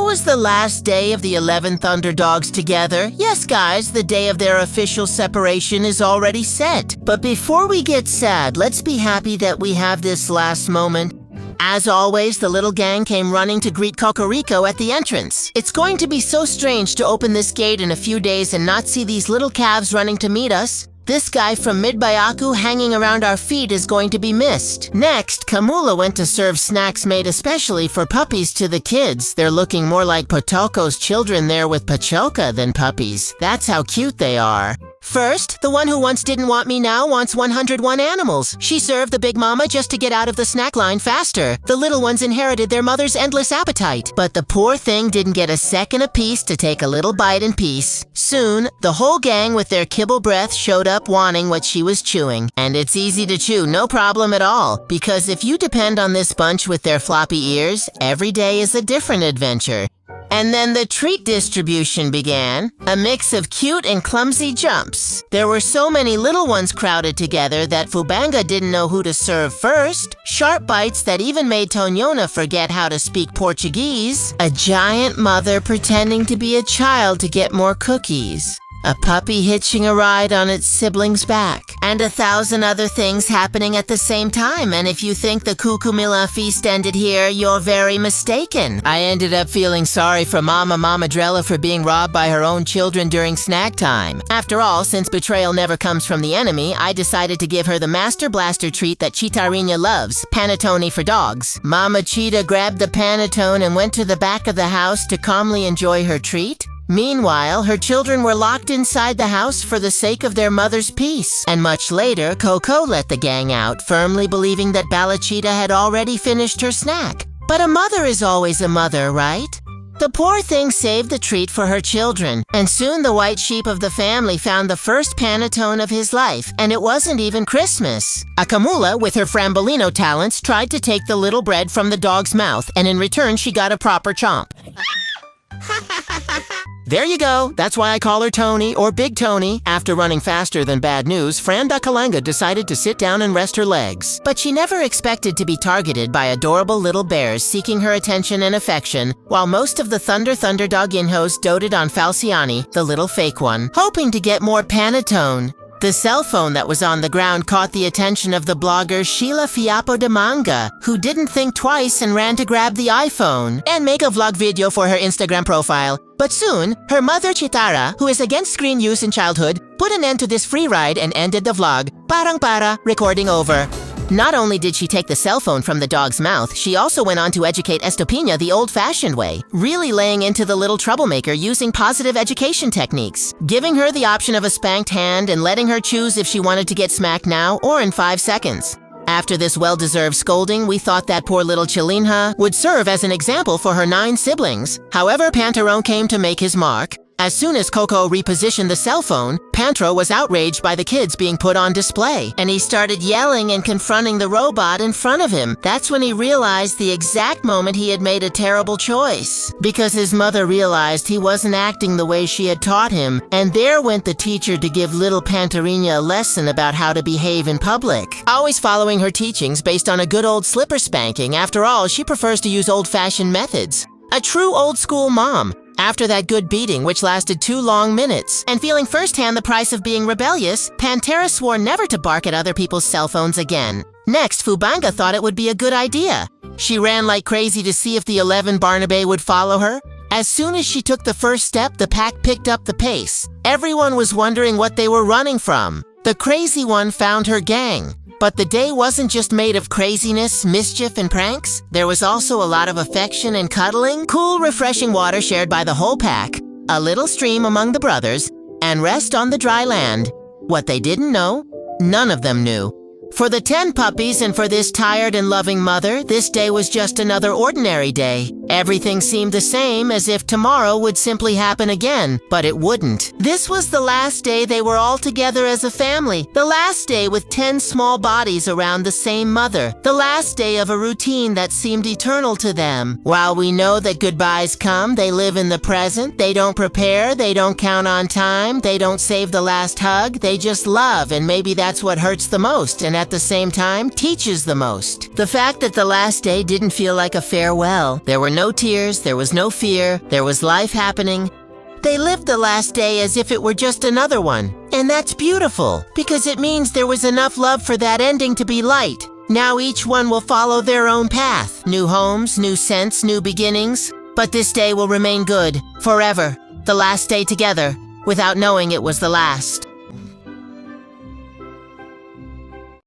was the last day of the 11 Thunderdogs together. Yes, guys, the day of their official separation is already set. But before we get sad, let's be happy that we have this last moment. As always, the little gang came running to greet Cocorico at the entrance. It's going to be so strange to open this gate in a few days and not see these little calves running to meet us. This guy from Midbayaku hanging around our feet is going to be missed. Next, Kamula went to serve snacks made especially for puppies to the kids. They're looking more like Potoko's children there with Pachoka than puppies. That's how cute they are. First, the one who once didn't want me now wants 101 animals. She served the big mama just to get out of the snack line faster. The little ones inherited their mother's endless appetite. But the poor thing didn't get a second apiece to take a little bite in peace. Soon, the whole gang with their kibble breath showed up wanting what she was chewing. And it's easy to chew, no problem at all. Because if you depend on this bunch with their floppy ears, every day is a different adventure. And then the treat distribution began, a mix of cute and clumsy jumps. There were so many little ones crowded together that Fubanga didn't know who to serve first. Sharp bites that even made Tonyona forget how to speak Portuguese. A giant mother pretending to be a child to get more cookies. A puppy hitching a ride on its sibling's back. And 1,000 other things happening at the same time. And if you think the Kukumila feast ended here, you're very mistaken. I ended up feeling sorry for Mama Drella for being robbed by her own children during snack time. After all, since betrayal never comes from the enemy, I decided to give her the Master Blaster treat that Chitarinya loves, Panettone for dogs. Mama Cheetah grabbed the Panettone and went to the back of the house to calmly enjoy her treat. Meanwhile, her children were locked inside the house for the sake of their mother's peace. And much later, Coco let the gang out, firmly believing that Balachita had already finished her snack. But a mother is always a mother, right? The poor thing saved the treat for her children, and soon the white sheep of the family found the first Panettone of his life, and it wasn't even Christmas. Akamula, with her Frambolino talents, tried to take the little bread from the dog's mouth, and in return she got a proper chomp. There you go. That's why I call her Tony, or Big Tony. After running faster than bad news, Fran Kalanga decided to sit down and rest her legs. But she never expected to be targeted by adorable little bears seeking her attention and affection, while most of the Thunderdog inhos doted on Falciani, the little fake one, hoping to get more Panettone. The cell phone that was on the ground caught the attention of the blogger Sheila Fiapo de Manga, who didn't think twice and ran to grab the iPhone and make a vlog video for her Instagram profile. But soon, her mother Chitara, who is against screen use in childhood, put an end to this free ride and ended the vlog. Parang para, recording over. Not only did she take the cell phone from the dog's mouth, she also went on to educate Estopina the old-fashioned way, really laying into the little troublemaker using positive education techniques, giving her the option of a spanked hand and letting her choose if she wanted to get smacked now or in 5 seconds. After this well-deserved scolding, we thought that poor little Chilinha would serve as an example for her 9 siblings. However, Pantaron came to make his mark. As soon as Coco repositioned the cell phone, Pantro was outraged by the kids being put on display, and he started yelling and confronting the robot in front of him. That's when he realized the exact moment he had made a terrible choice, because his mother realized he wasn't acting the way she had taught him, and there went the teacher to give little Pantarina a lesson about how to behave in public. Always following her teachings based on a good old slipper spanking. After all, she prefers to use old-fashioned methods. A true old-school mom. After that good beating, which lasted 2 long minutes, and feeling firsthand the price of being rebellious, Pantera swore never to bark at other people's cell phones again. Next, Fubanga thought it would be a good idea. She ran like crazy to see if the 11 Barnaby would follow her. As soon as she took the first step, the pack picked up the pace. Everyone was wondering what they were running from. The crazy one found her gang. But the day wasn't just made of craziness, mischief, and pranks. There was also a lot of affection and cuddling, cool, refreshing water shared by the whole pack, a little stream among the brothers, and rest on the dry land. What they didn't know, none of them knew. For the 10 puppies and for this tired and loving mother, this day was just another ordinary day. Everything seemed the same, as if tomorrow would simply happen again, but it wouldn't. This was the last day they were all together as a family. The last day with 10 small bodies around the same mother. The last day of a routine that seemed eternal to them. While we know that goodbyes come, they live in the present. They don't prepare, they don't count on time, they don't save the last hug, they just love, and maybe that's what hurts the most. And at the same time teaches the most. The fact that the last day didn't feel like a farewell. There were no tears, there was no fear, there was life happening. They lived the last day as if it were just another one. And that's beautiful, because it means there was enough love for that ending to be light. Now each one will follow their own path. New homes, new scents, new beginnings. But this day will remain good, forever. The last day together, without knowing it was the last.